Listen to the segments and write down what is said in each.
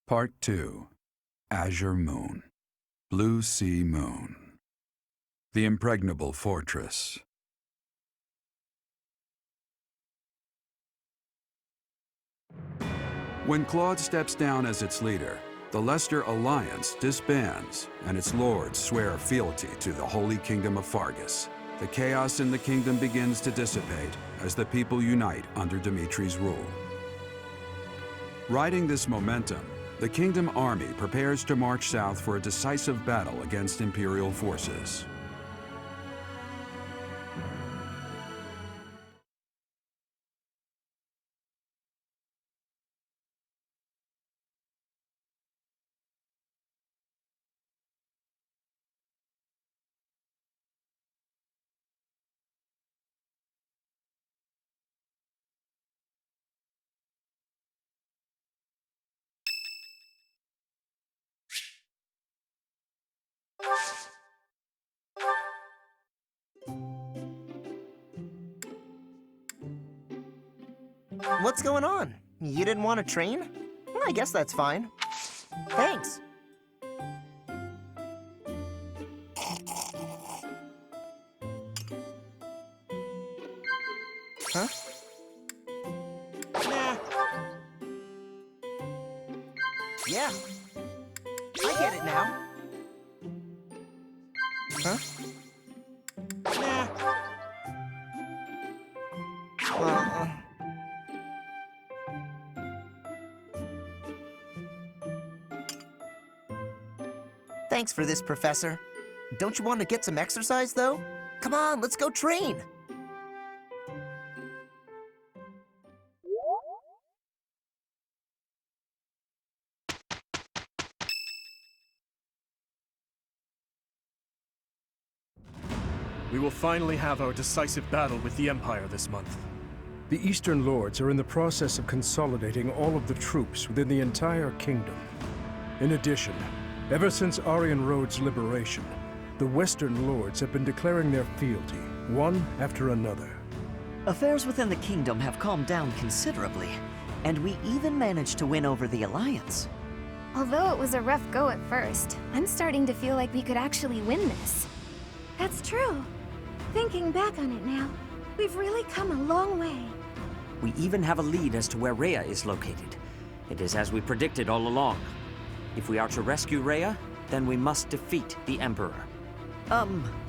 Part 2. Azure Moon. Blue Sea Moon. The Impregnable Fortress. When Claude steps down as its leader, the Leicester Alliance disbands, and its lords swear fealty to the Holy Kingdom of Fargus. The chaos in the kingdom begins to dissipate as the people unite under Dimitri's rule. Riding this momentum, the Kingdom Army prepares to march south for a decisive battle against Imperial forces. What's going on? You didn't want to train? Well, I guess that's fine. Thanks. Huh? Nah. Yeah. I get it now. Huh? Nah. Thanks for this, Professor. Don't you want to get some exercise, though? Come on, let's go train! We will finally have our decisive battle with the Empire this month. The Eastern Lords are in the process of consolidating all of the troops within the entire kingdom. In addition, ever since Aryan Road's liberation, the Western Lords have been declaring their fealty, one after another. Affairs within the kingdom have calmed down considerably, and we even managed to win over the Alliance. Although it was a rough go at first, I'm starting to feel like we could actually win this. That's true. Thinking back on it now, we've really come a long way. We even have a lead as to where Rhea is located. It is as we predicted all along. If we are to rescue Rhea, then we must defeat the Emperor.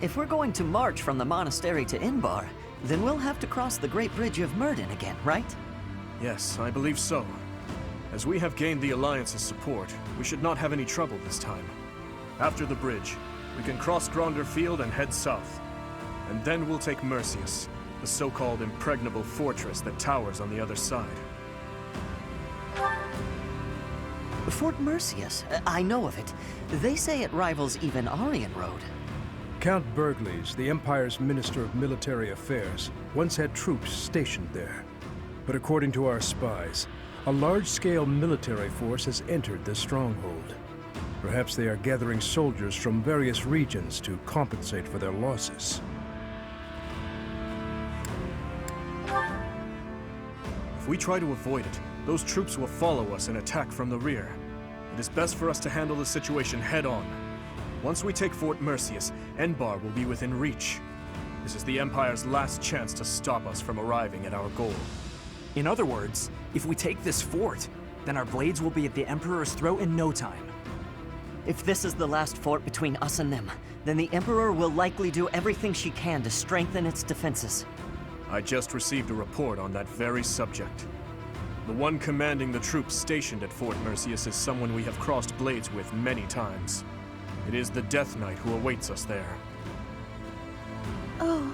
If we're going to march from the monastery to Inbar, then we'll have to cross the Great Bridge of Myrden again, right? Yes, I believe so. As we have gained the Alliance's support, we should not have any trouble this time. After the bridge, we can cross Gronder Field and head south. And then we'll take Mercius, the so-called Impregnable Fortress that towers on the other side. Fort Mercius, I know of it. They say it rivals even Aryan Road. Count Burgleys, the Empire's Minister of Military Affairs, once had troops stationed there. But according to our spies, a large-scale military force has entered the stronghold. Perhaps they are gathering soldiers from various regions to compensate for their losses. If we try to avoid it, those troops will follow us and attack from the rear. It is best for us to handle the situation head-on. Once we take Fort Mercius, Enbar will be within reach. This is the Empire's last chance to stop us from arriving at our goal. In other words, if we take this fort, then our blades will be at the Emperor's throat in no time. If this is the last fort between us and them, then the Emperor will likely do everything she can to strengthen its defenses. I just received a report on that very subject. The one commanding the troops stationed at Fort Mercius is someone we have crossed blades with many times. It is the Death Knight who awaits us there. Oh,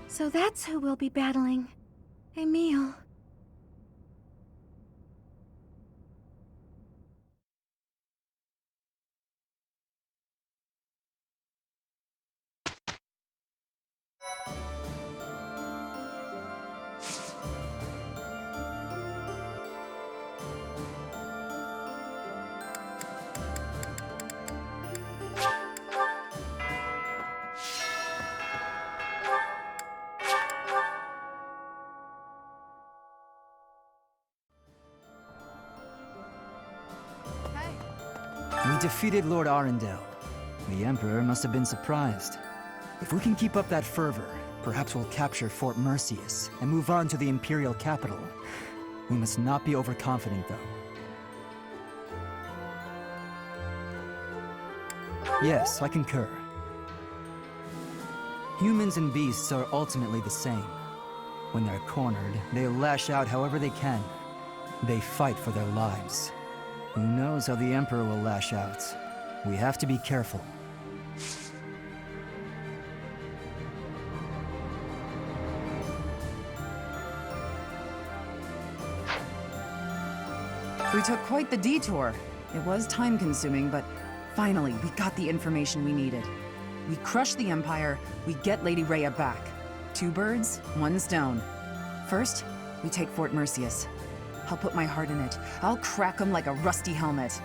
so that's who we'll be battling. Emil. We defeated Lord Arundel. The Emperor must have been surprised. If we can keep up that fervor, perhaps we'll capture Fort Mercius and move on to the Imperial capital. We must not be overconfident, though. Yes, I concur. Humans and beasts are ultimately the same. When they're cornered, they lash out however they can. They fight for their lives. Who knows how the Emperor will lash out? We have to be careful. We took quite the detour. It was time-consuming, but finally, we got the information we needed. We crush the Empire, we get Lady Rhea back. 2 birds, 1 stone. First, we take Fort Mercius. I'll put my heart in it. I'll crack him like a rusty helmet.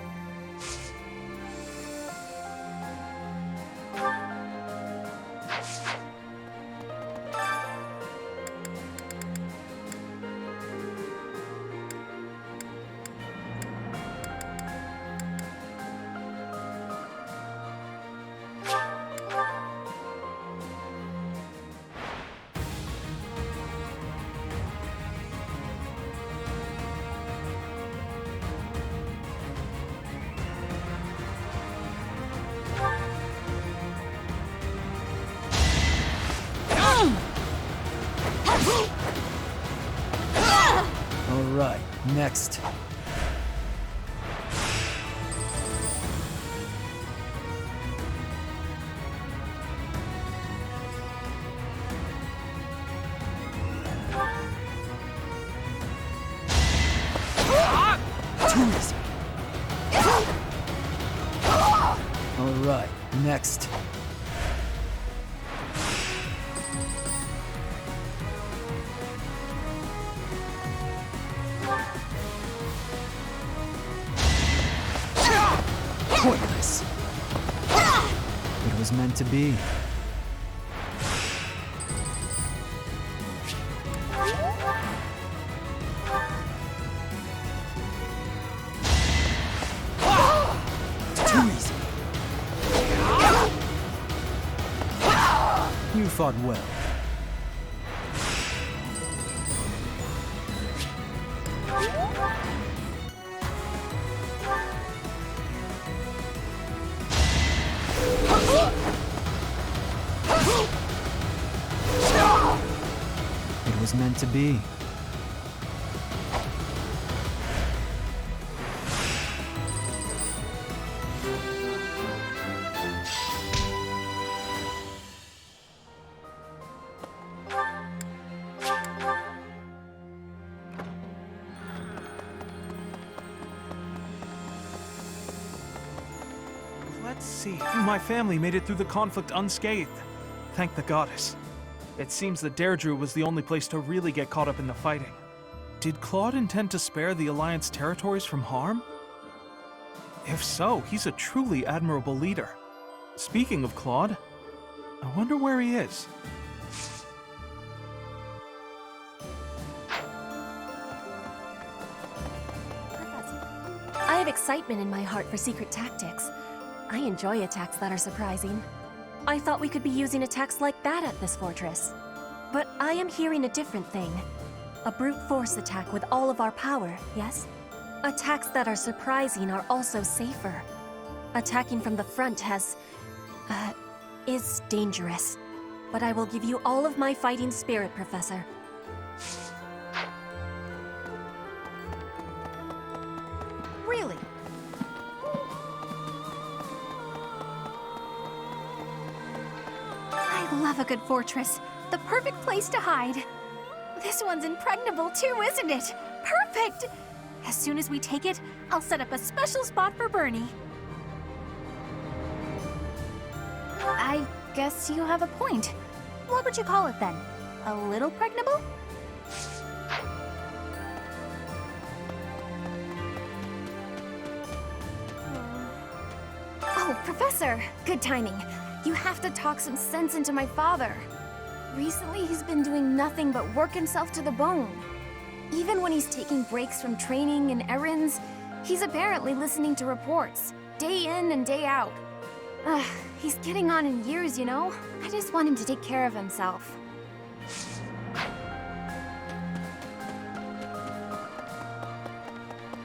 All right, next. Too easy. All right, next. Pointless. It was meant to be. Too easy. You fought well. It was meant to be. Let's see. My family made it through the conflict unscathed. Thank the goddess. It seems that Deirdre was the only place to really get caught up in the fighting. Did Claude intend to spare the Alliance territories from harm? If so, he's a truly admirable leader. Speaking of Claude, I wonder where he is. I have excitement in my heart for secret tactics. I enjoy attacks that are surprising. I thought we could be using attacks like that at this fortress. But I am hearing a different thing. A brute force attack with all of our power, yes? Attacks that are surprising are also safer. Attacking from the front is dangerous. But I will give you all of my fighting spirit, Professor. Really? I love a good fortress. The perfect place to hide. This one's impregnable too, isn't it? Perfect! As soon as we take it, I'll set up a special spot for Bernie. I guess you have a point. What would you call it then? A little pregnable? Oh, Professor! Good timing. You have to talk some sense into my father. Recently, he's been doing nothing but work himself to the bone. Even when he's taking breaks from training and errands, he's apparently listening to reports. day in and day out. He's getting on in years, you know? I just want him to take care of himself.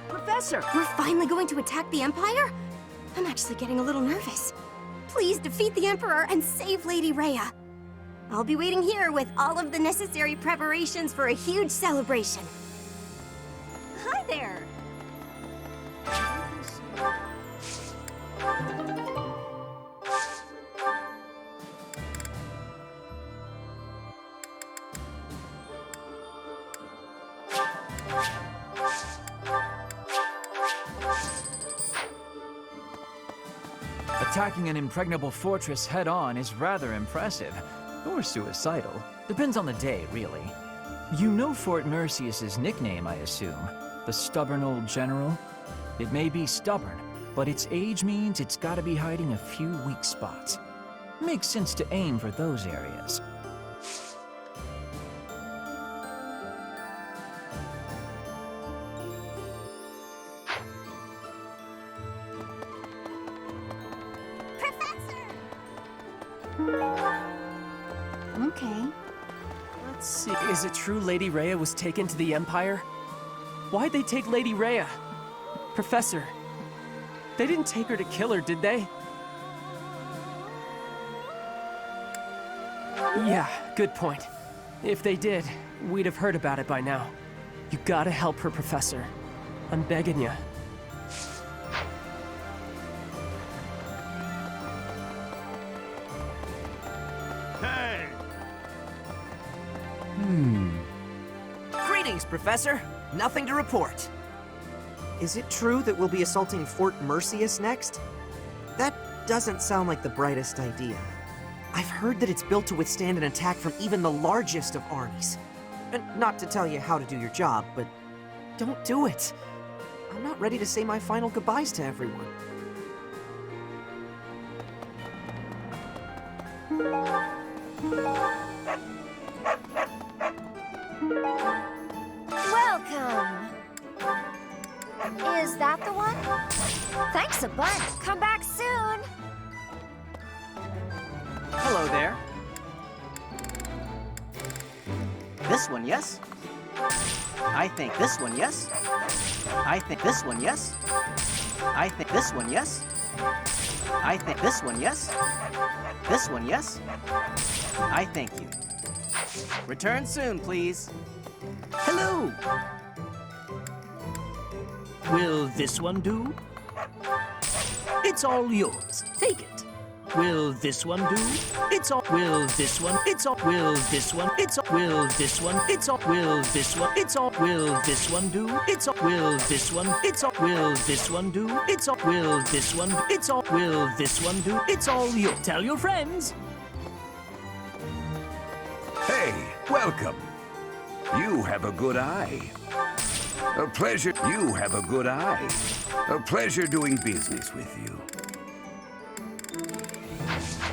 Professor! We're finally going to attack the Empire? I'm actually getting a little nervous. Please defeat the Emperor and save Lady Rhea. I'll be waiting here with all of the necessary preparations for a huge celebration. Hi there! Attacking an impregnable fortress head-on is rather impressive. Or suicidal. Depends on the day, really. You know Fort Mercius's nickname, I assume. The stubborn old general? It may be stubborn, but its age means it's gotta be hiding a few weak spots. Makes sense to aim for those areas. Okay. Let's see. Is it true Lady Rhea was taken to the Empire? Why'd they take Lady Rhea? Professor, they didn't take her to kill her, did they? Yeah, good point. If they did, we'd have heard about it by now. You gotta help her, Professor. I'm begging you. Greetings, Professor. Nothing to report. Is it true that we'll be assaulting Fort Mercius next? That doesn't sound like the brightest idea. I've heard that it's built to withstand an attack from even the largest of armies. And not to tell you how to do your job, but don't do it. I'm not ready to say my final goodbyes to everyone. Welcome! Is that the one? Thanks a bunch. Come back soon. Hello there. This one, yes? I think this one, yes? I think this one, yes? I think this one, yes? I think this one, yes? This one, yes? I thank you. Return soon, please. Hello! Will this one do? It's all yours. Take it. Will this one do? It's all. Will this one? It's all. Will this one? It's all. Will this one? It's all. Will this one? It's all. Will this one do? It's all. Will this one? It's all. Will this one do? It's all. Will this one? It's all. Will this one do? It's all you. Tell your friends. Hey, welcome. You have a good eye. A pleasure. You have a good eye. A pleasure doing business with you.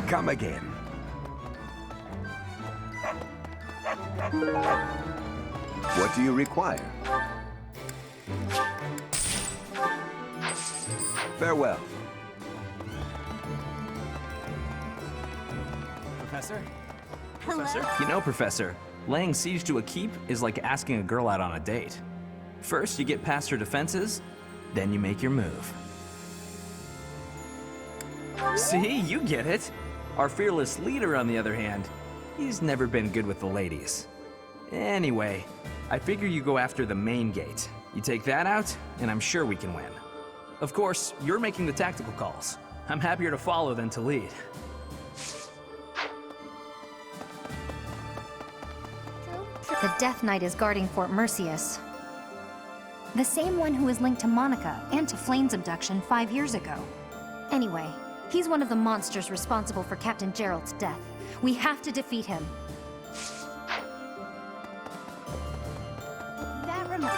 Come again. What do you require? Farewell. Professor? Hello? Professor? You know, Professor, laying siege to a keep is like asking a girl out on a date. First, you get past her defenses, then you make your move. See, you get it. Our fearless leader, on the other hand, he's never been good with the ladies. Anyway, I figure you go after the main gate. You take that out, and I'm sure we can win. Of course, you're making the tactical calls. I'm happier to follow than to lead. The Death Knight is guarding Fort Mercius. The same one who was linked to Monica and to Flame's abduction 5 years ago. Anyway, he's one of the monsters responsible for Captain Gerald's death. We have to defeat him.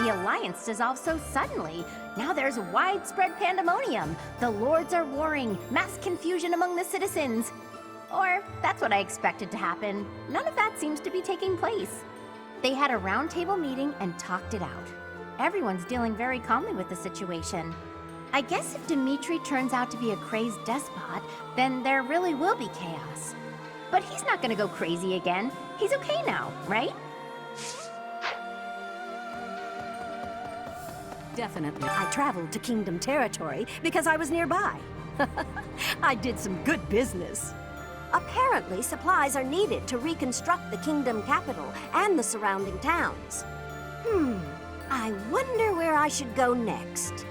The Alliance dissolved so suddenly. Now there's widespread pandemonium. The lords are warring, mass confusion among the citizens. Or, that's what I expected to happen. None of that seems to be taking place. They had a roundtable meeting and talked it out. Everyone's dealing very calmly with the situation. I guess if Dimitri turns out to be a crazed despot, then there really will be chaos. But he's not gonna go crazy again. He's okay now, right? Definitely. I traveled to Kingdom territory because I was nearby. I did some good business. Apparently, supplies are needed to reconstruct the Kingdom capital and the surrounding towns. I wonder where I should go next.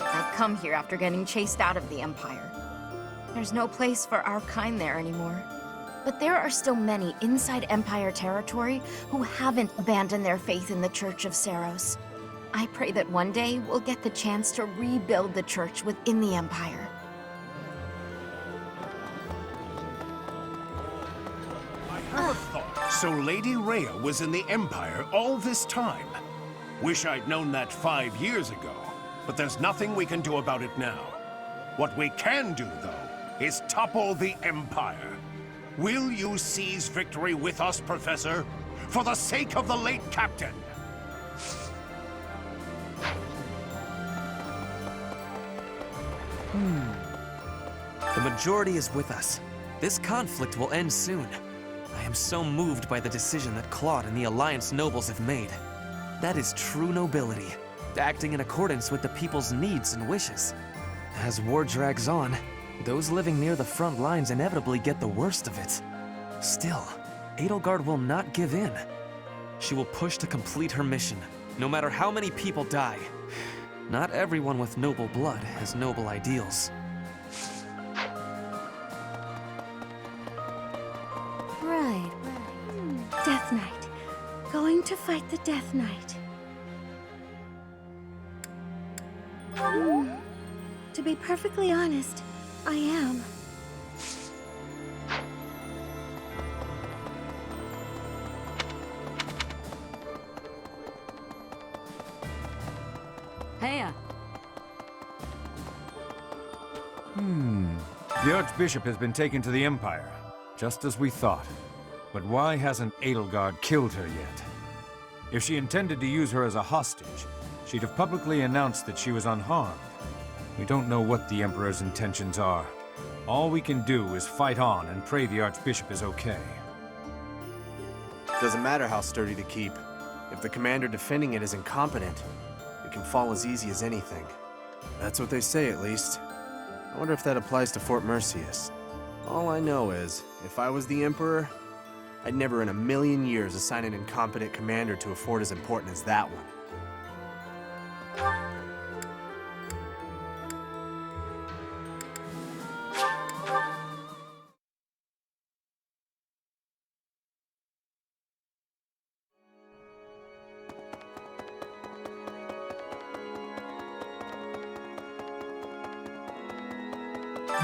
I come here after getting chased out of the Empire. There's no place for our kind there anymore. But there are still many inside Empire territory who haven't abandoned their faith in the Church of Seros. I pray that one day we'll get the chance to rebuild the church within the Empire. I have a thought. So Lady Rhea was in the Empire all this time. Wish I'd known that 5 years ago. But there's nothing we can do about it now. What we can do, though, is topple the Empire. Will you seize victory with us, Professor? For the sake of the late Captain! The majority is with us. This conflict will end soon. I am so moved by the decision that Claude and the Alliance nobles have made. That is true nobility, acting in accordance with the people's needs and wishes. As war drags on, those living near the front lines inevitably get the worst of it. Still, Edelgard will not give in. She will push to complete her mission, no matter how many people die. Not everyone with noble blood has noble ideals. Right. Death Knight. Going to fight the Death Knight. To be perfectly honest, I am. Heya. The Archbishop has been taken to the Empire, just as we thought. But why hasn't Edelgard killed her yet? If she intended to use her as a hostage, she'd have publicly announced that she was unharmed. We don't know what the Emperor's intentions are. All we can do is fight on and pray the Archbishop is okay. Doesn't matter how sturdy to keep. If the commander defending it is incompetent, it can fall as easy as anything. That's what they say, at least. I wonder if that applies to Fort Merceus. All I know is, if I was the Emperor, I'd never in a million years assign an incompetent commander to a fort as important as that one.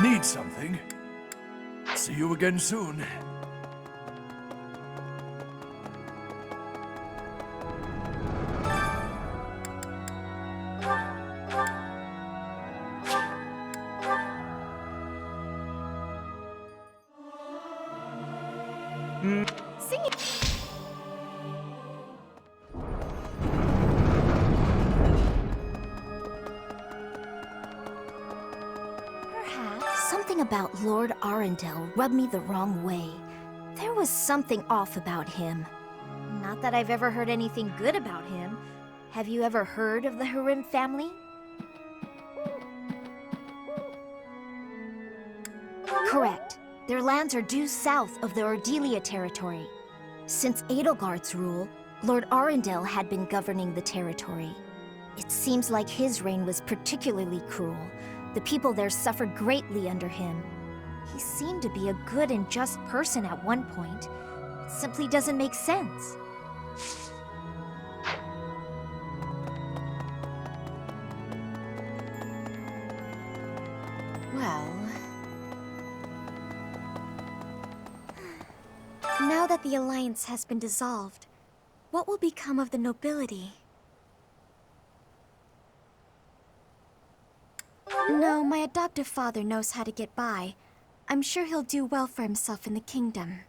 Need something? See you again soon. Sing it. Perhaps something about Lord Arundel rubbed me the wrong way. There was something off about him. Not that I've ever heard anything good about him. Have you ever heard of the Harim family? Correct. Their lands are due south of the Ordelia territory. Since Edelgard's rule, Lord Arundel had been governing the territory. It seems like his reign was particularly cruel. The people there suffered greatly under him. He seemed to be a good and just person at one point. It simply doesn't make sense. Well... Now that the alliance has been dissolved, what will become of the nobility? No, my adoptive father knows how to get by. I'm sure he'll do well for himself in the kingdom.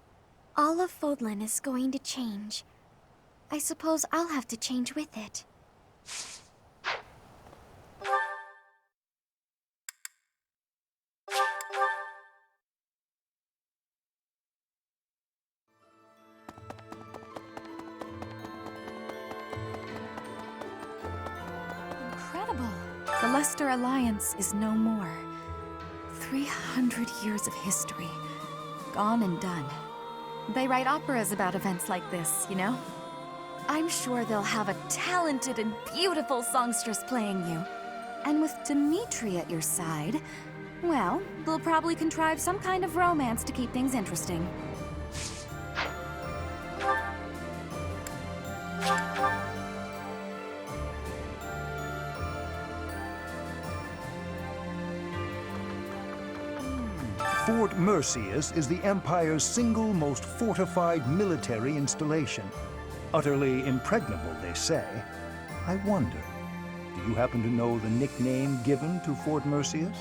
All of Fodlan is going to change. I suppose I'll have to change with it. Incredible. The Leicester Alliance is no more. 300 years of history. Gone and done. They write operas about events like this, you know? I'm sure they'll have a talented and beautiful songstress playing you. And with Dimitri at your side, well, they'll probably contrive some kind of romance to keep things interesting. Fort Mercius is the Empire's single most fortified military installation. Utterly impregnable, they say. I wonder, do you happen to know the nickname given to Fort Mercius?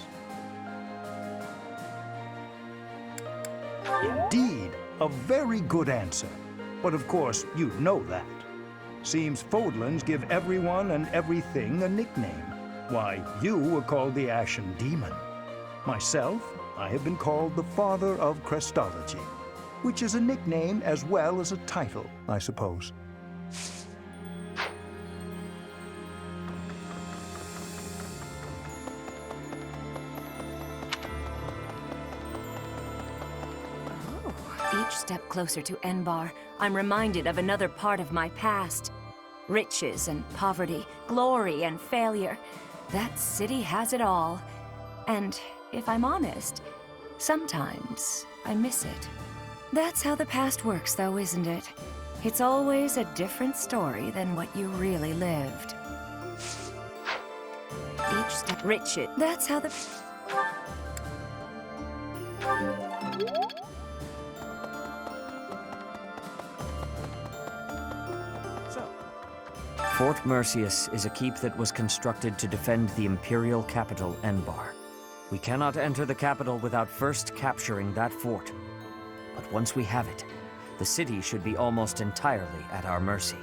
Indeed, a very good answer. But of course, you'd know that. Seems Fodlans give everyone and everything a nickname. Why, you were called the Ashen Demon. Myself, I have been called the Father of Crestology, which is a nickname as well as a title, I suppose. Each step closer to Enbar, I'm reminded of another part of my past. Riches and poverty, glory and failure. That city has it all. And if I'm honest, sometimes I miss it. That's how the past works, though, isn't it? It's always a different story than what you really lived. Each step, riches. That's how the... Fort Mercius is a keep that was constructed to defend the imperial capital, Enbar. We cannot enter the capital without first capturing that fort. But once we have it, the city should be almost entirely at our mercy.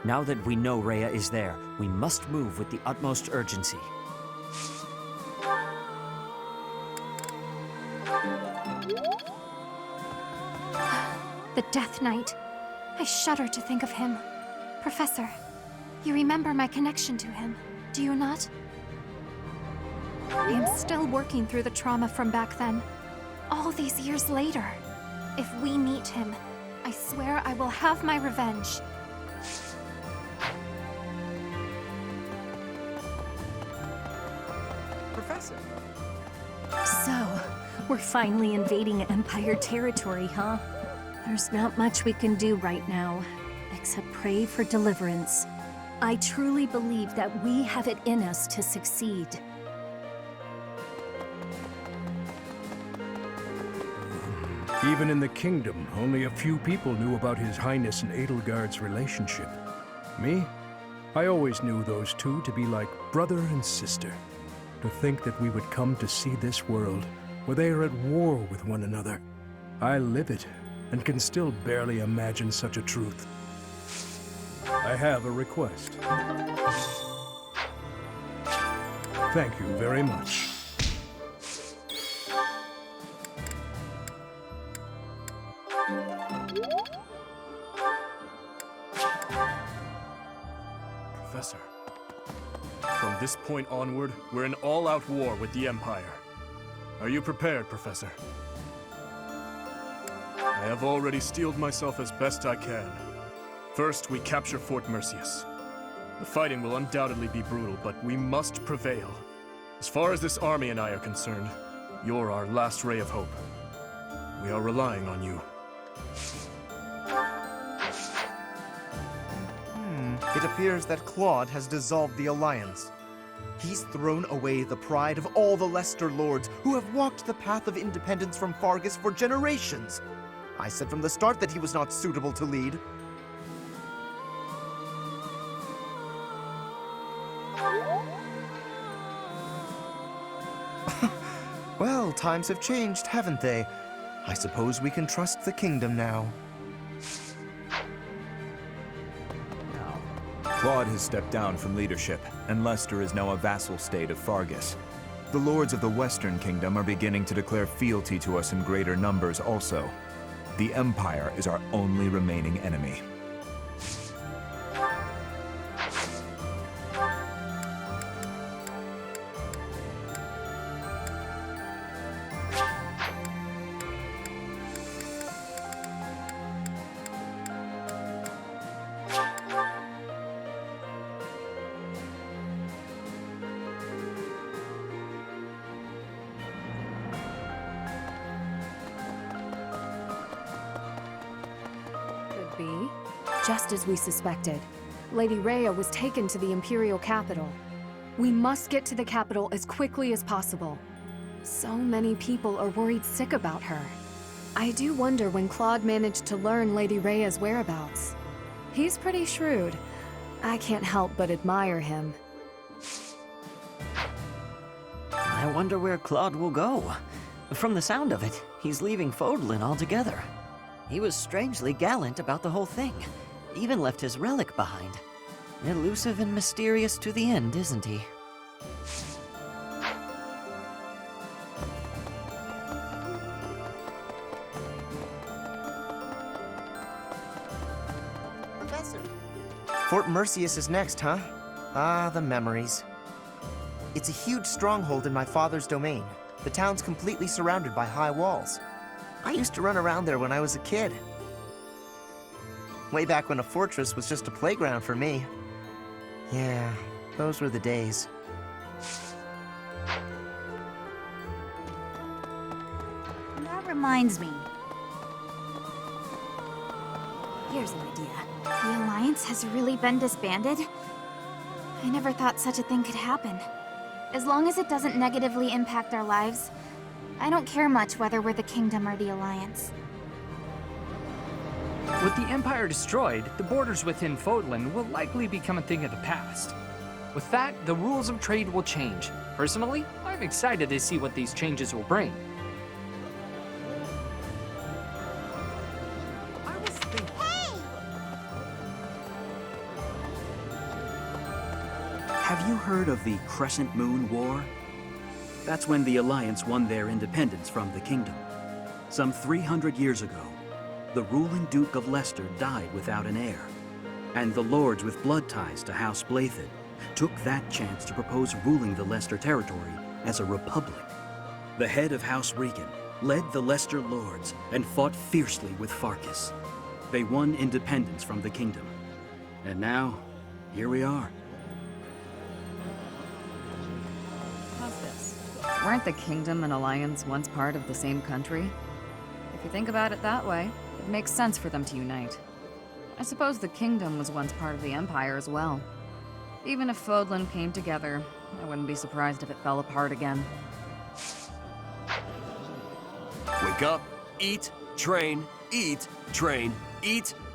Now that we know Rhea is there, we must move with the utmost urgency. The Death Knight. I shudder to think of him. Professor, you remember my connection to him, do you not? I am still working through the trauma from back then. All these years later. If we meet him, I swear I will have my revenge. Professor. So, we're finally invading Empire territory, huh? There's not much we can do right now, except pray for deliverance. I truly believe that we have it in us to succeed. Even in the kingdom, only a few people knew about His Highness and Edelgard's relationship. Me? I always knew those two to be like brother and sister. To think that we would come to see this world, where they are at war with one another. I live it, and can still barely imagine such a truth. I have a request. Thank you very much. Professor, from this point onward, we're in all-out war with the Empire. Are you prepared, Professor? I have already steeled myself as best I can. First, we capture Fort Mercius. The fighting will undoubtedly be brutal, but we must prevail. As far as this army and I are concerned, you're our last ray of hope. We are relying on you. It appears that Claude has dissolved the Alliance. He's thrown away the pride of all the Leicester Lords who have walked the path of independence from Fargus for generations. I said from the start that he was not suitable to lead. Well, times have changed, haven't they? I suppose we can trust the kingdom now. Claude has stepped down from leadership, and Leicester is now a vassal state of Fargus. The lords of the Western Kingdom are beginning to declare fealty to us in greater numbers also. The Empire is our only remaining enemy. Be just as we suspected. Lady Rhea was taken to the Imperial capital. We must get to the capital as quickly as possible. So many people are worried sick about her. I do wonder when Claude managed to learn Lady Rhea's whereabouts. He's pretty shrewd. I can't help but admire him. I wonder where Claude will go. From the sound of it, he's leaving Fodlan altogether. He was strangely gallant about the whole thing. Even left his relic behind. Elusive and mysterious to the end, isn't he? Professor. Fort Mercius is next, huh? Ah, the memories. It's a huge stronghold in my father's domain. The town's completely surrounded by high walls. I used to run around there when I was a kid. Way back when a fortress was just a playground for me. Yeah, those were the days. That reminds me. Here's an idea. The Alliance has really been disbanded? I never thought such a thing could happen. As long as it doesn't negatively impact our lives, I don't care much whether we're the Kingdom or the Alliance. With the Empire destroyed, the borders within Fodlan will likely become a thing of the past. With that, the rules of trade will change. Personally, I'm excited to see what these changes will bring. Have you heard of the Crescent Moon War? That's when the Alliance won their independence from the Kingdom. Some 300 years ago, the ruling Duke of Leicester died without an heir, and the lords with blood ties to House Blythed took that chance to propose ruling the Leicester territory as a republic. The head of House Regan led the Leicester lords and fought fiercely with Fargus. They won independence from the Kingdom. And now, here we are. How's this? Weren't the Kingdom and Alliance once part of the same country? If you think about it that way, it makes sense for them to unite. I suppose the Kingdom was once part of the Empire as well. Even if Fodlan came together, I wouldn't be surprised if it fell apart again. Wake up, eat, train, eat,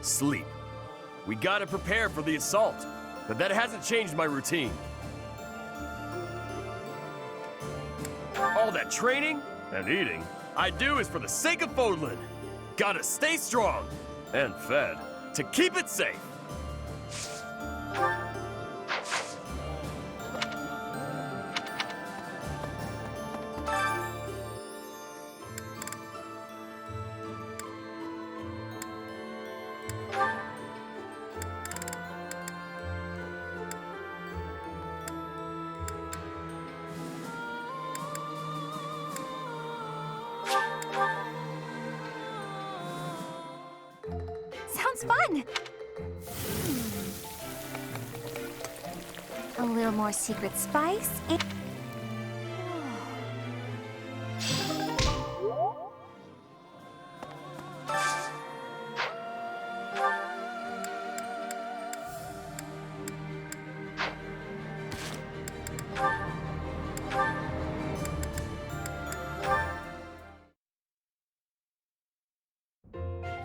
sleep. We gotta prepare for the assault, but that hasn't changed my routine. All that training and eating I do is for the sake of Fodlan. gotta stay strong and fed to keep it safe. Sounds fun! A little more secret spice and...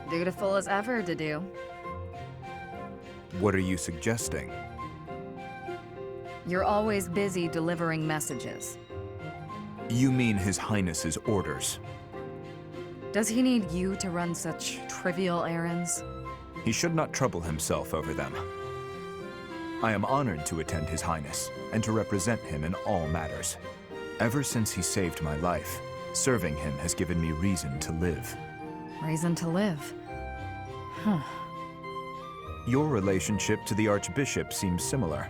Dutiful as ever, Dedu. What are you suggesting? You're always busy delivering messages. You mean His Highness's orders? Does he need you to run such trivial errands? He should not trouble himself over them. I am honored to attend His Highness, and to represent him in all matters. Ever since he saved my life, serving him has given me reason to live. Reason to live? Huh. Your relationship to the Archbishop seems similar.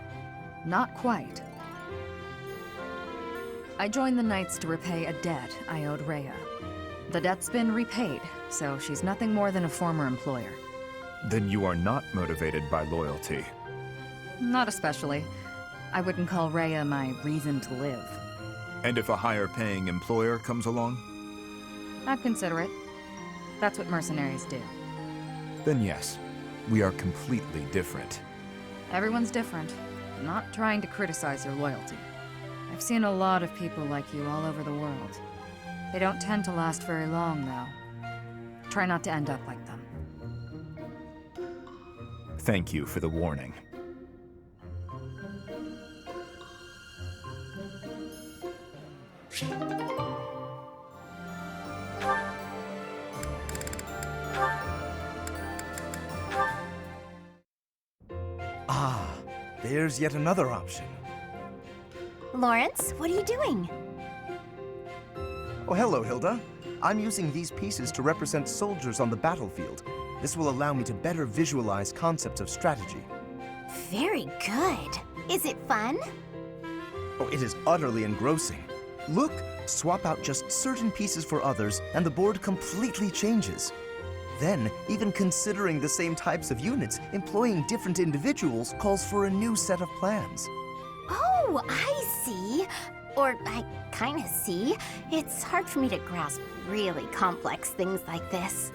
Not quite. I joined the Knights to repay a debt I owed Rhea. The debt's been repaid, so she's nothing more than a former employer. Then you are not motivated by loyalty. Not especially. I wouldn't call Rhea my reason to live. And if a higher-paying employer comes along? I'd consider it. That's what mercenaries do. Then yes, we are completely different. Everyone's different. I'm not trying to criticize your loyalty. I've seen a lot of people like you all over the world. They don't tend to last very long, though. Try not to end up like them. Thank you for the warning. Ah, there's yet another option. Lawrence, what are you doing? Oh, hello, Hilda. I'm using these pieces to represent soldiers on the battlefield. This will allow me to better visualize concepts of strategy. Very good. Is it fun? Oh, it is utterly engrossing. Look, swap out just certain pieces for others, and the board completely changes. Then, even considering the same types of units, employing different individuals calls for a new set of plans. Oh, I see. Or I kinda see. It's hard for me to grasp really complex things like this.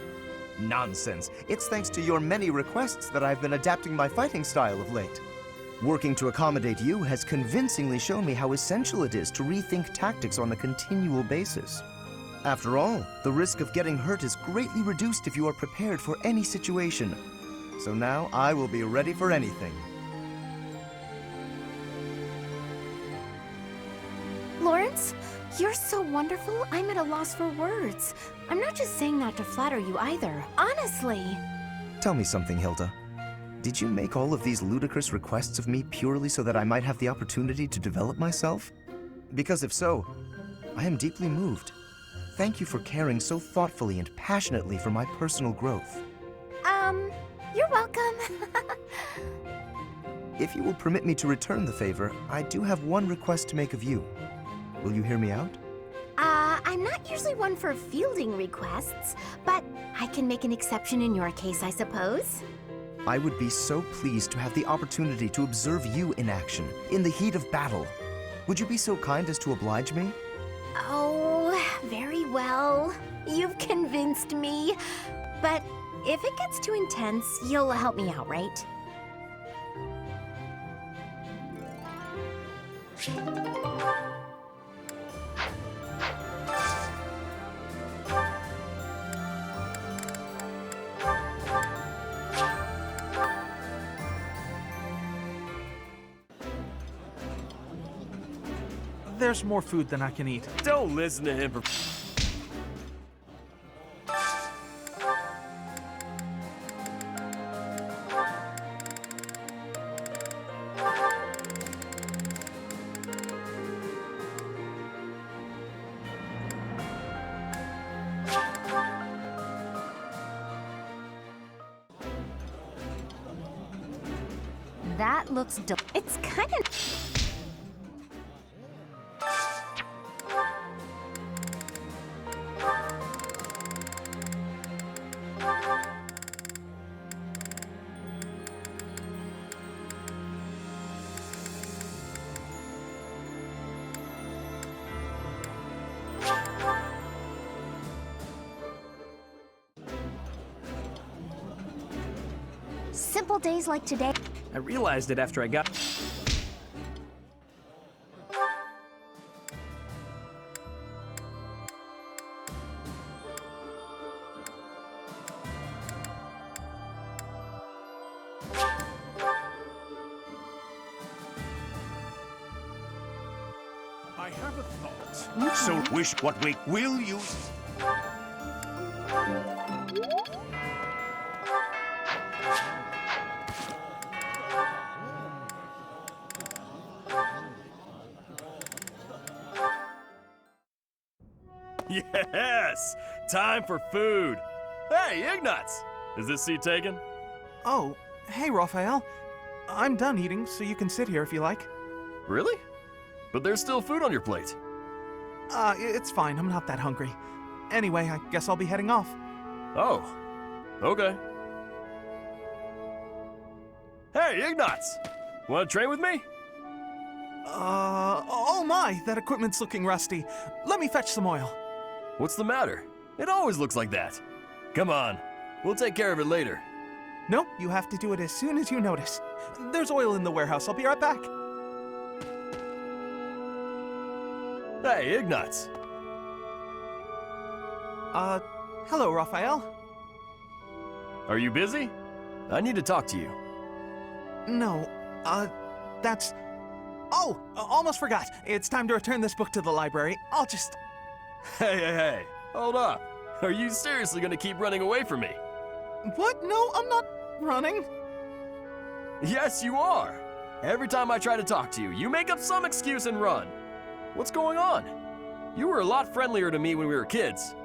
Nonsense. It's thanks to your many requests that I've been adapting my fighting style of late. Working to accommodate you has convincingly shown me how essential it is to rethink tactics on a continual basis. After all, the risk of getting hurt is greatly reduced if you are prepared for any situation. So now I will be ready for anything. Lawrence, you're so wonderful, I'm at a loss for words. I'm not just saying that to flatter you either. Honestly. Tell me something, Hilda. Did you make all of these ludicrous requests of me purely so that I might have the opportunity to develop myself? Because if so, I am deeply moved. Thank you for caring so thoughtfully and passionately for my personal growth. You're welcome. If you will permit me to return the favor, I do have one request to make of you. Will you hear me out? I'm not usually one for fielding requests, but I can make an exception in your case, I suppose. I would be so pleased to have the opportunity to observe you in action, in the heat of battle. Would you be so kind as to oblige me? Oh, very well. You've convinced me. But if it gets too intense, you'll help me out, right? There's more food than I can eat. Don't listen to him. That looks It's kind of... Simple days like today. I realized it after I got... I have a thought. So wish what we will use. Yes! Time for food! Hey, Ignatz! Is this seat taken? Oh, hey, Raphael. I'm done eating, so you can sit here if you like. Really? But there's still food on your plate. It's fine. I'm not that hungry. Anyway, I guess I'll be heading off. Oh, okay. Hey, Ignatz! Want to train with me? Oh my, that equipment's looking rusty. Let me fetch some oil. What's the matter? It always looks like that. Come on, we'll take care of it later. Nope, you have to do it as soon as you notice. There's oil in the warehouse. I'll be right back. Hey, Ignatz. Hello, Raphael. Are you busy? I need to talk to you. No, that's... Oh, almost forgot. It's time to return this book to the library. I'll just... Hey, hold up. Are you seriously gonna keep running away from me? What? No, I'm not running. Yes, you are. Every time I try to talk to you, you make up some excuse and run. What's going on? You were a lot friendlier to me when we were kids.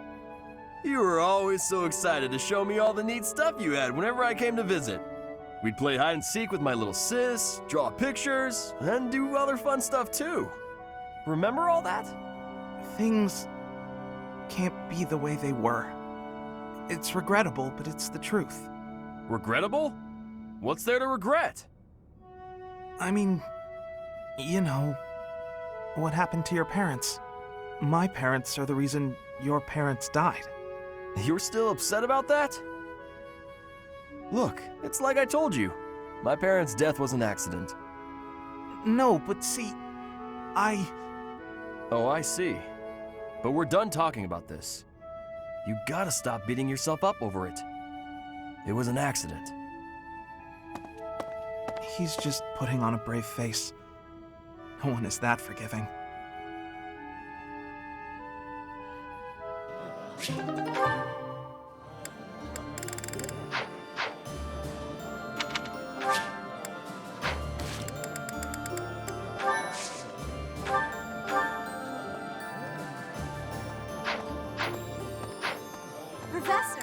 You were always so excited to show me all the neat stuff you had whenever I came to visit. We'd play hide and seek with my little sis, draw pictures, and do other fun stuff too. Remember all that? Things can't be the way they were. It's regrettable, but it's the truth. Regrettable? What's there to regret? I mean, you know, what happened to your parents. My parents are the reason your parents died. You're still upset about that? Look, it's like I told you. My parents' death was an accident. No, but see, Oh, I see. But we're done talking about this. You gotta stop beating yourself up over it. It was an accident. He's just putting on a brave face. No one is that forgiving. Professor!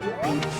Oh.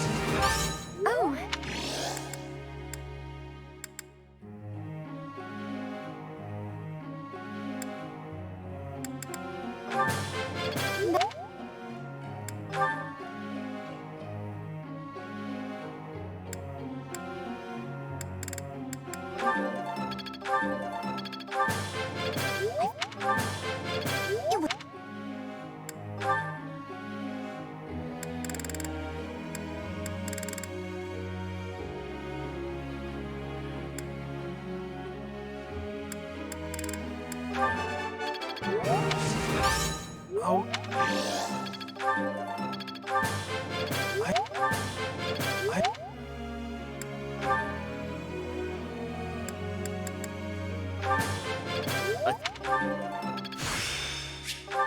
Oh.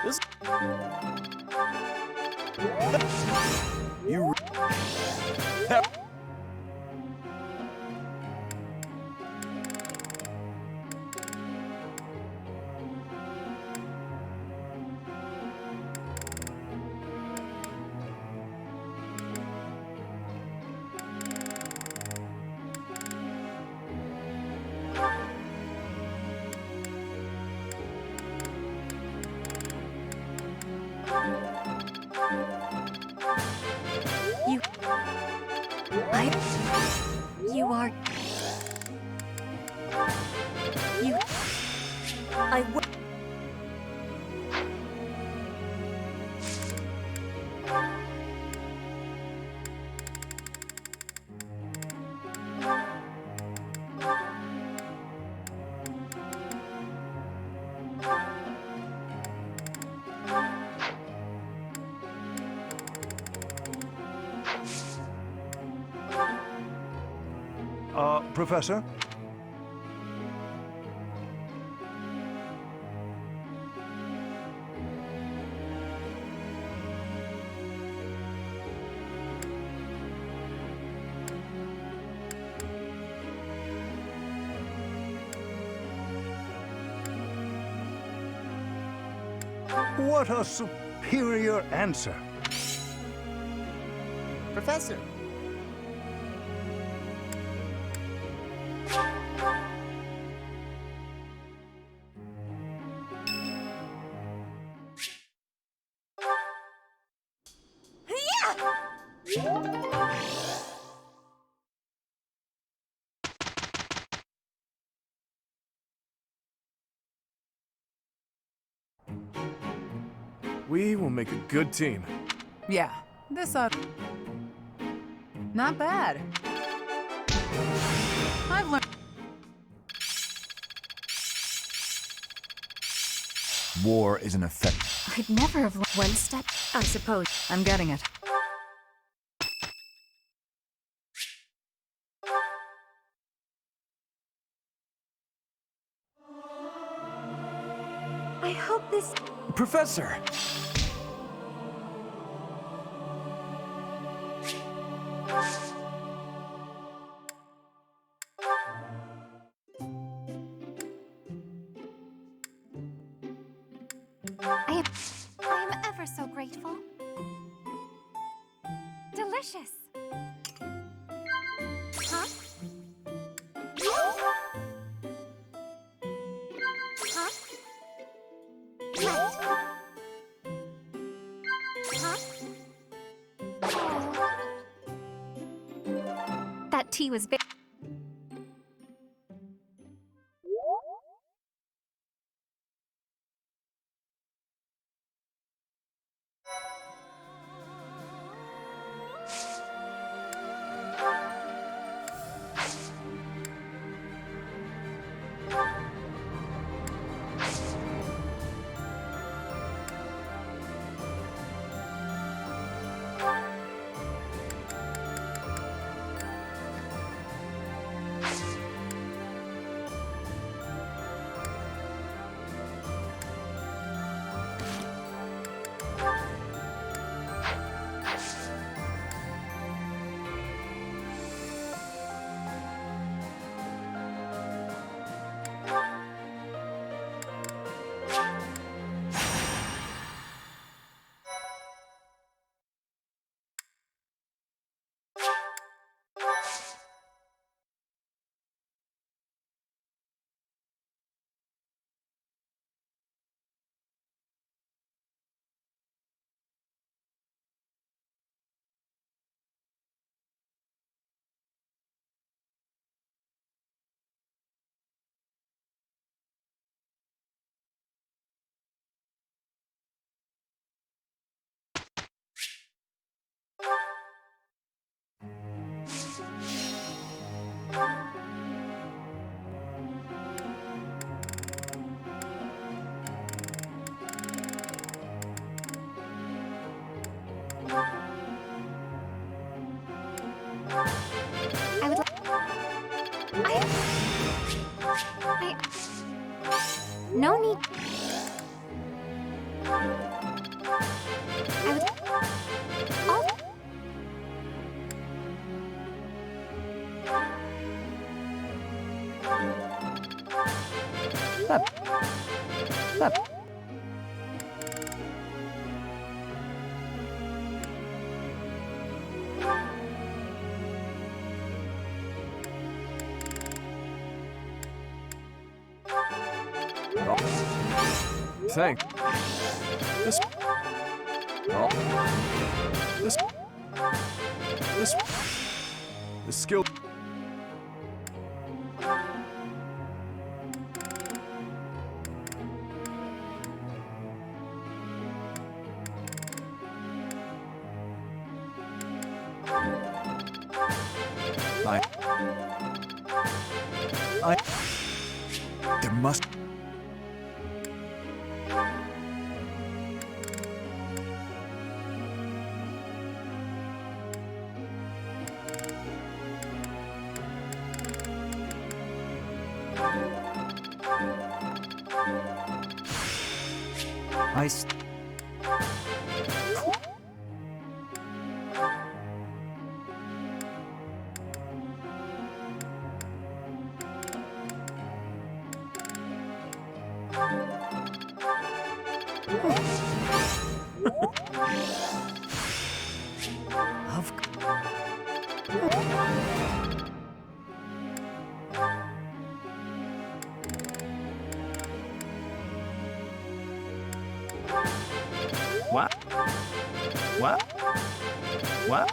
This... You... You are... You... I w... Professor? What a superior answer. Professor. We will make a good team. Yeah, this not bad. I've learned. War is an effect. I'd never have one step, I suppose. I'm getting it. I hope this... Professor! I am ever so grateful. Delicious. Huh? Huh? Right. Huh? Oh. That tea was very... No need. Thanks. This. Oh. This skill. There must. What? What? What?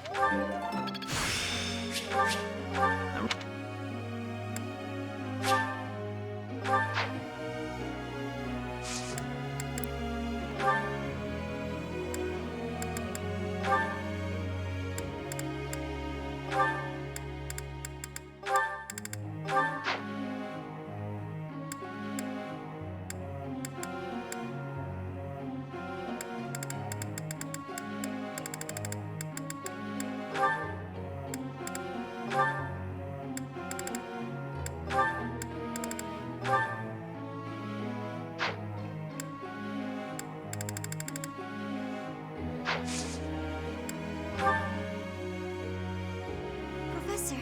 Professor.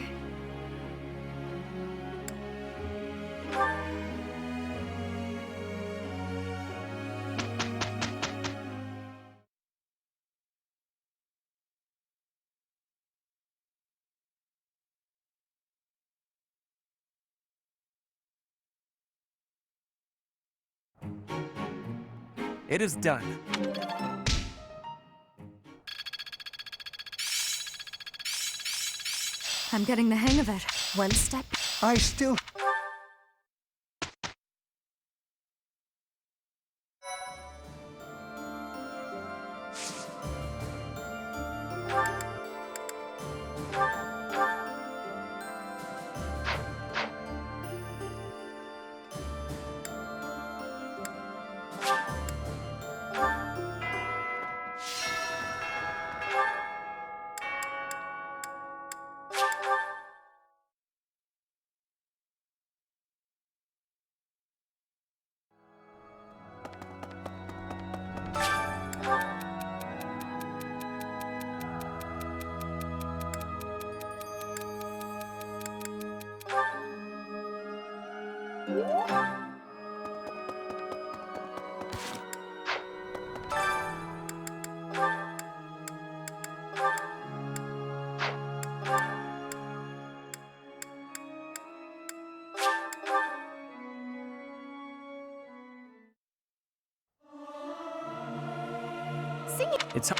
It is done. I'm getting the hang of it. One step. I still... It's...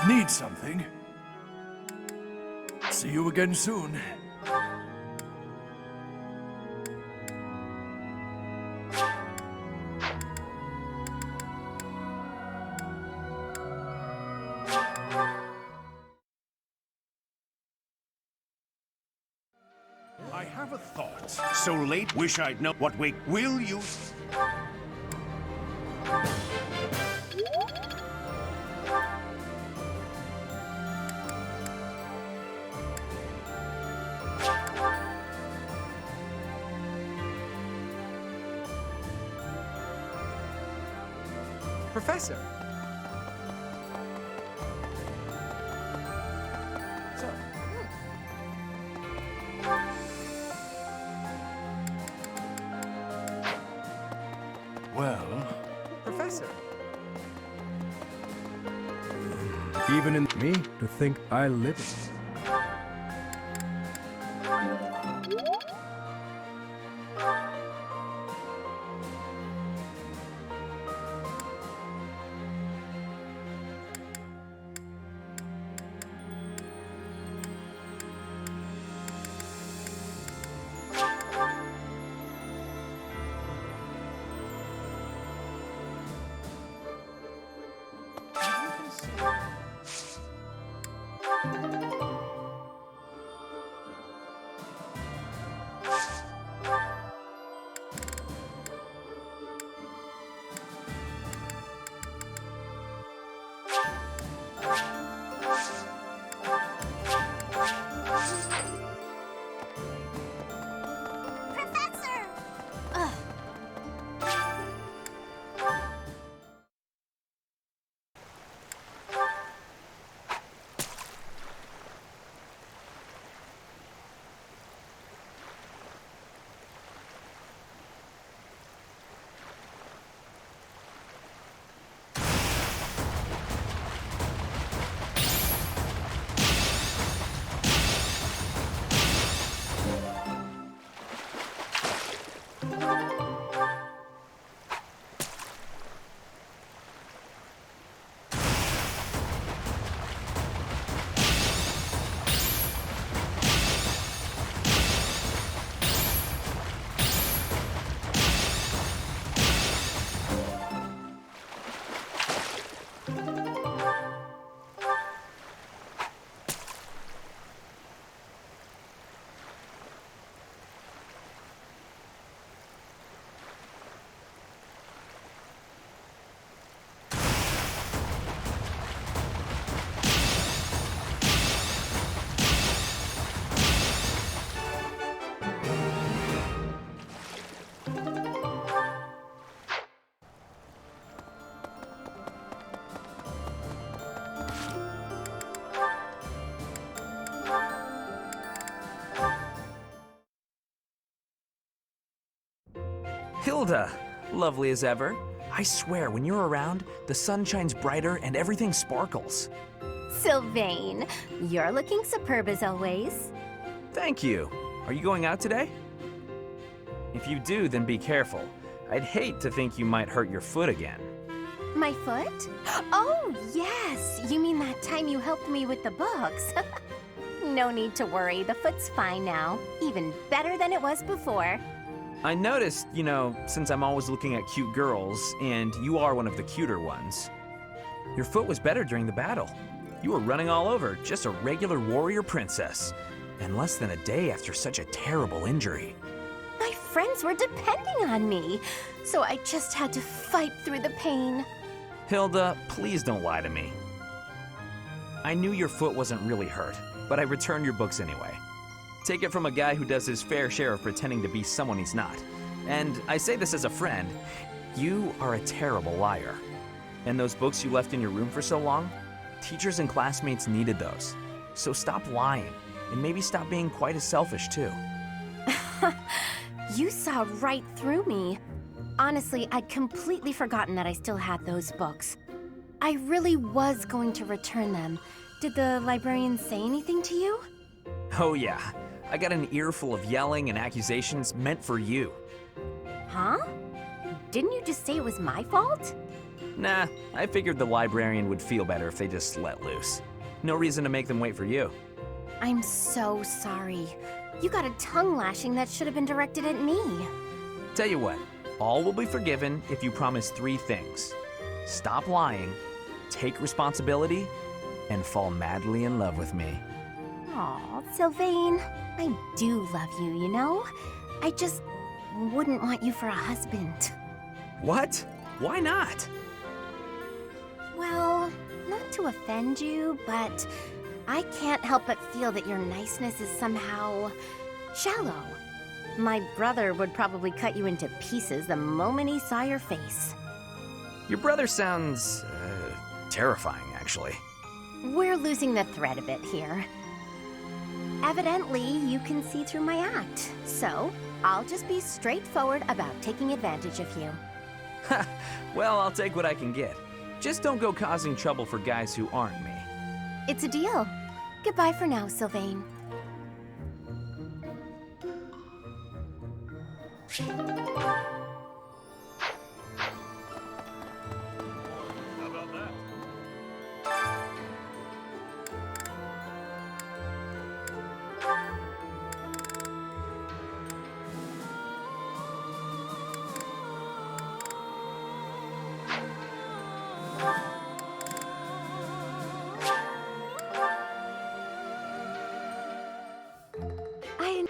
Need something? See you again soon. I have a thought. So late, wish I'd know what way will you... Professor. So, Well, Professor. Even in me to think I live it. Professor! Hilda, lovely as ever. I swear, when you're around, the sun shines brighter and everything sparkles. Sylvain, you're looking superb as always. Thank you. Are you going out today? If you do, then be careful. I'd hate to think you might hurt your foot again. My foot? Oh, yes! You mean that time you helped me with the books? No need to worry, the foot's fine now. Even better than it was before. I noticed, since I'm always looking at cute girls, and you are one of the cuter ones, your foot was better during the battle. You were running all over, just a regular warrior princess, and less than a day after such a terrible injury. My friends were depending on me, so I just had to fight through the pain. Hilda, please don't lie to me. I knew your foot wasn't really hurt, but I returned your books anyway. Take it from a guy who does his fair share of pretending to be someone he's not. And I say this as a friend, you are a terrible liar. And those books you left in your room for so long, teachers and classmates needed those. So stop lying, and maybe stop being quite as selfish too. You saw right through me. Honestly, I'd completely forgotten that I still had those books. I really was going to return them. Did the librarian say anything to you? Oh yeah, I got an earful of yelling and accusations meant for you. Huh? Didn't you just say it was my fault? Nah, I figured the librarian would feel better if they just let loose. No reason to make them wait for you. I'm so sorry. You got a tongue lashing that should have been directed at me. Tell you what, all will be forgiven if you promise 3 things. Stop lying, take responsibility, and fall madly in love with me. Aw, Sylvain, I do love you, you know? I just wouldn't want you for a husband. What? Why not? Well, not to offend you, but I can't help but feel that your niceness is somehow shallow. My brother would probably cut you into pieces the moment he saw your face. Your brother sounds, terrifying, actually. We're losing the thread a bit here. Evidently, you can see through my act, so I'll just be straightforward about taking advantage of you. Well, I'll take what I can get. Just don't go causing trouble for guys who aren't me. It's a deal. Goodbye for now, Sylvain. I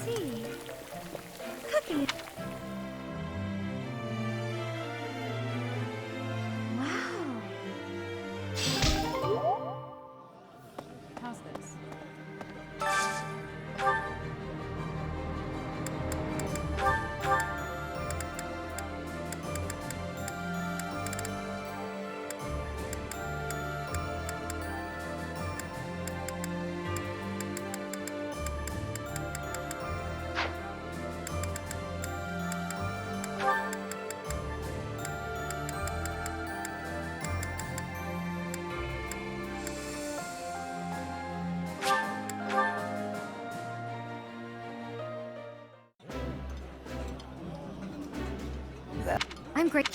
see. Cooking. Wow. How's this? I'm great.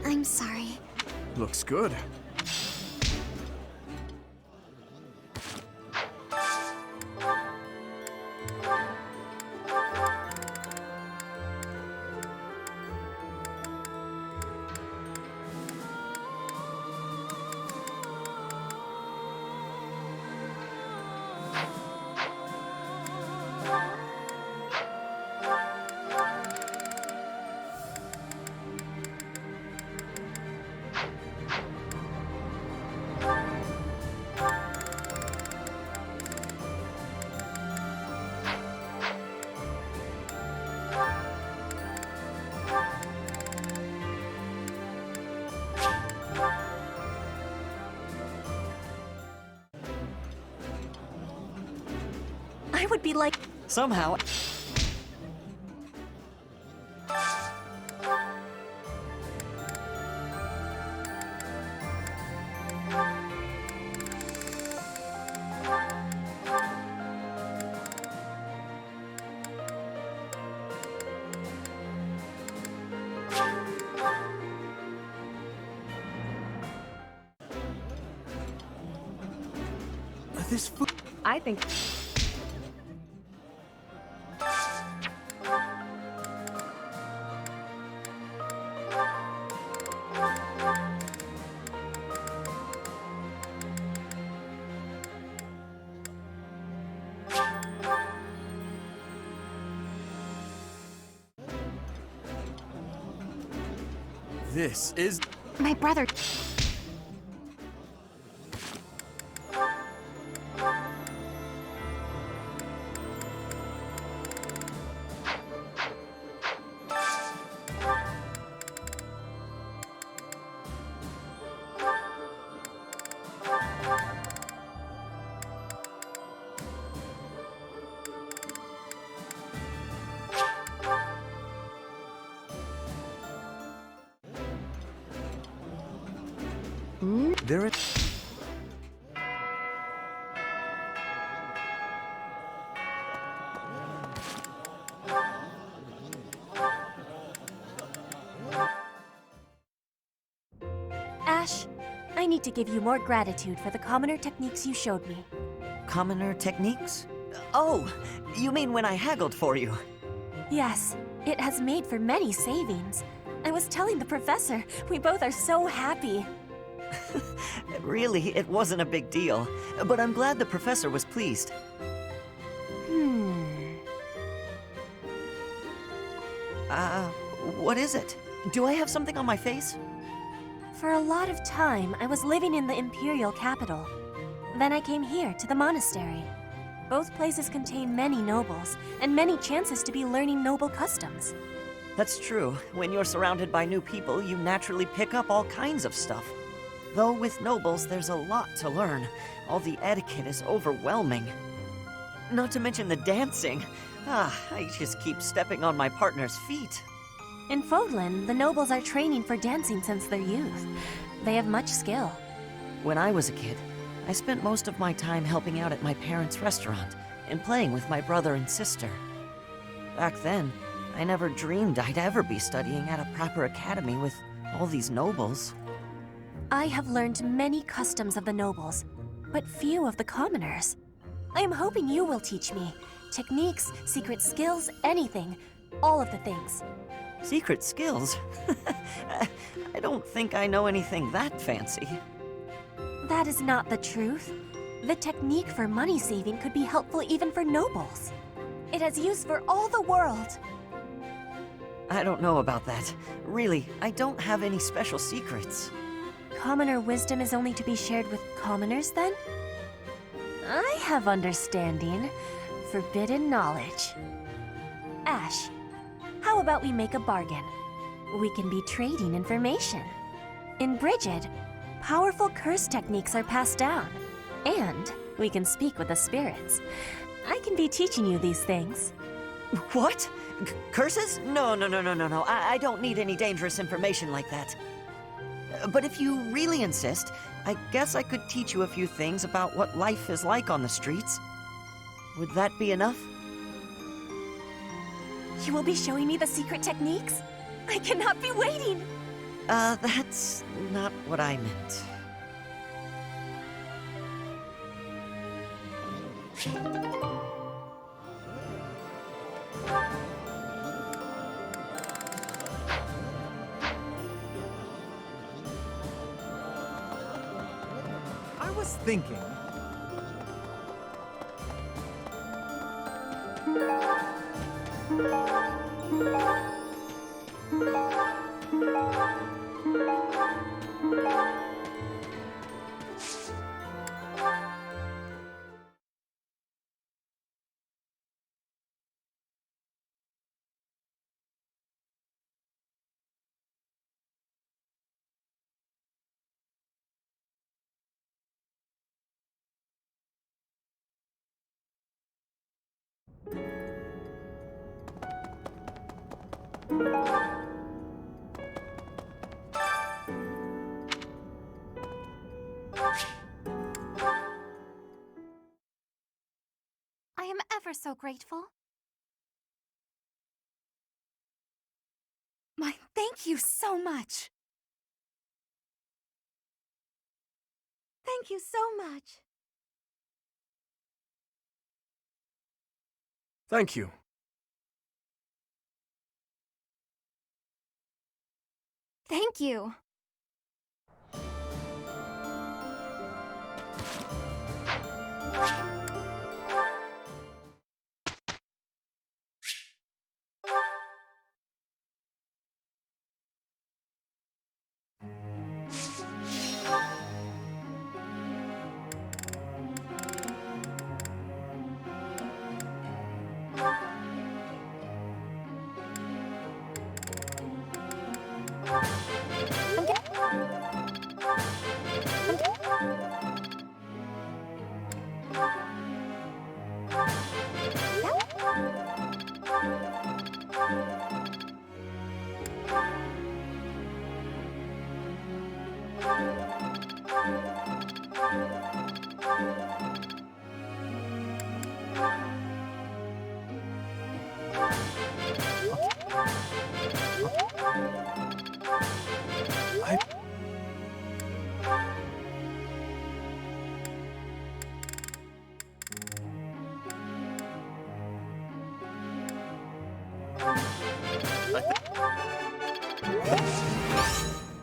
I'm sorry. Looks good. I would be like... Somehow... This food. I think... This is... My brother... There is... Ash, I need to give you more gratitude for the commoner techniques you showed me. Commoner techniques? Oh, you mean when I haggled for you? Yes, it has made for many savings. I was telling the professor, we both are so happy. Really, it wasn't a big deal, but I'm glad the professor was pleased. What is it? Do I have something on my face? For a lot of time, I was living in the Imperial capital. Then I came here to the monastery. Both places contain many nobles, and many chances to be learning noble customs. That's true. When you're surrounded by new people, you naturally pick up all kinds of stuff. Though with nobles, there's a lot to learn. All the etiquette is overwhelming. Not to mention the dancing. I just keep stepping on my partner's feet. In Fodlan, the nobles are training for dancing since their youth. They have much skill. When I was a kid, I spent most of my time helping out at my parents' restaurant and playing with my brother and sister. Back then, I never dreamed I'd ever be studying at a proper academy with all these nobles. I have learned many customs of the nobles, but few of the commoners. I am hoping you will teach me. Techniques, secret skills, anything. All of the things. Secret skills? I don't think I know anything that fancy. That is not the truth. The technique for money saving could be helpful even for nobles. It has use for all the world. I don't know about that. Really, I don't have any special secrets. Commoner wisdom is only to be shared with commoners, then? I have understanding. Forbidden knowledge. Ash, how about we make a bargain? We can be trading information. In Brigid, powerful curse techniques are passed down. And we can speak with the spirits. I can be teaching you these things. What? Curses? No. I don't need any dangerous information like that. But if you really insist, I guess I could teach you a few things about what life is like on the streets. Would that be enough? You will be showing me the secret techniques? I cannot be waiting! That's not what I meant. I was thinking... I am ever so grateful. Thank you so much. Thank you so much. Thank you. Thank you.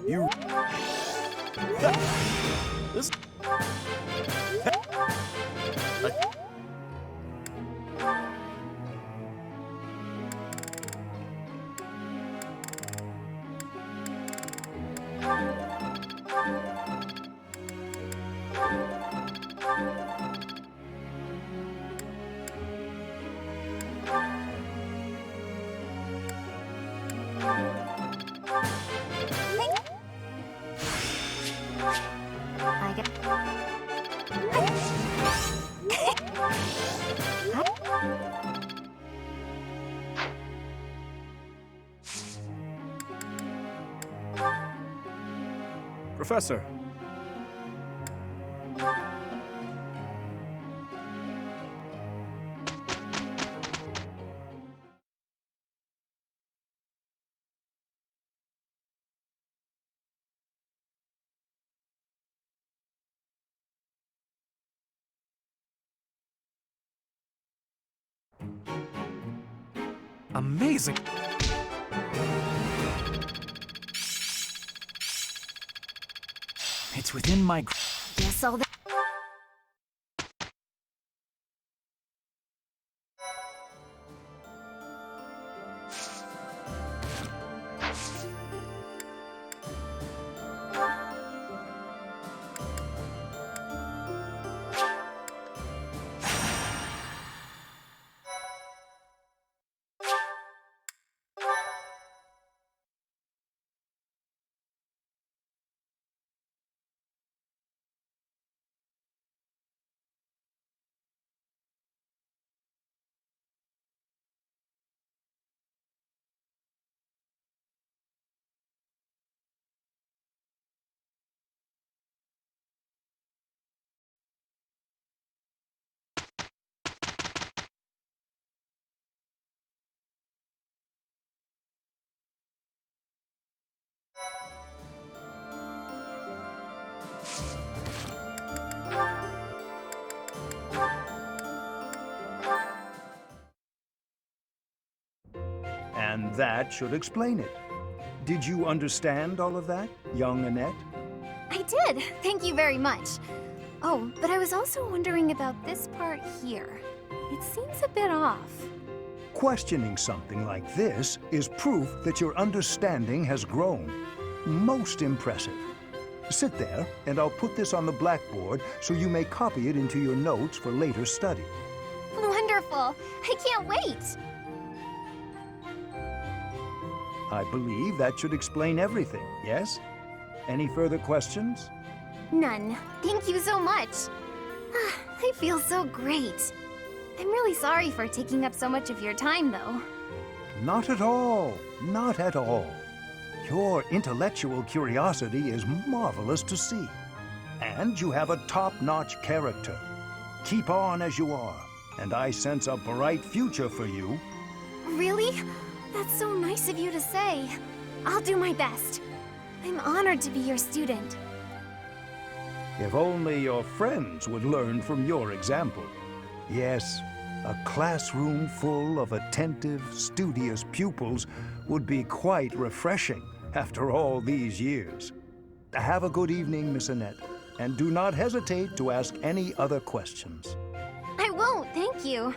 You. This. I get. Professor. Amazing. It's within my... Guess all that. And that should explain it. Did you understand all of that, young Annette? I did. Thank you very much. Oh, but I was also wondering about this part here. It seems a bit off. Questioning something like this is proof that your understanding has grown. Most impressive. Sit there, and I'll put this on the blackboard so you may copy it into your notes for later study. Wonderful. I can't wait. I believe that should explain everything, yes? Any further questions? None. Thank you so much. I feel so great. I'm really sorry for taking up so much of your time, though. Not at all. Not at all. Your intellectual curiosity is marvelous to see. And you have a top-notch character. Keep on as you are, and I sense a bright future for you. Really? That's so nice of you to say. I'll do my best. I'm honored to be your student. If only your friends would learn from your example. Yes, a classroom full of attentive, studious pupils would be quite refreshing after all these years. Have a good evening, Miss Annette, and do not hesitate to ask any other questions. I won't, thank you.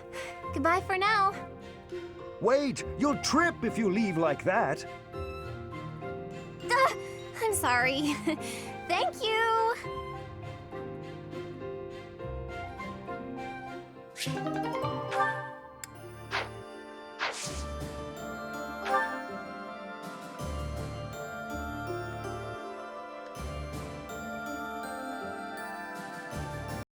Goodbye for now. Wait! You'll trip if you leave like that. I'm sorry. Thank you.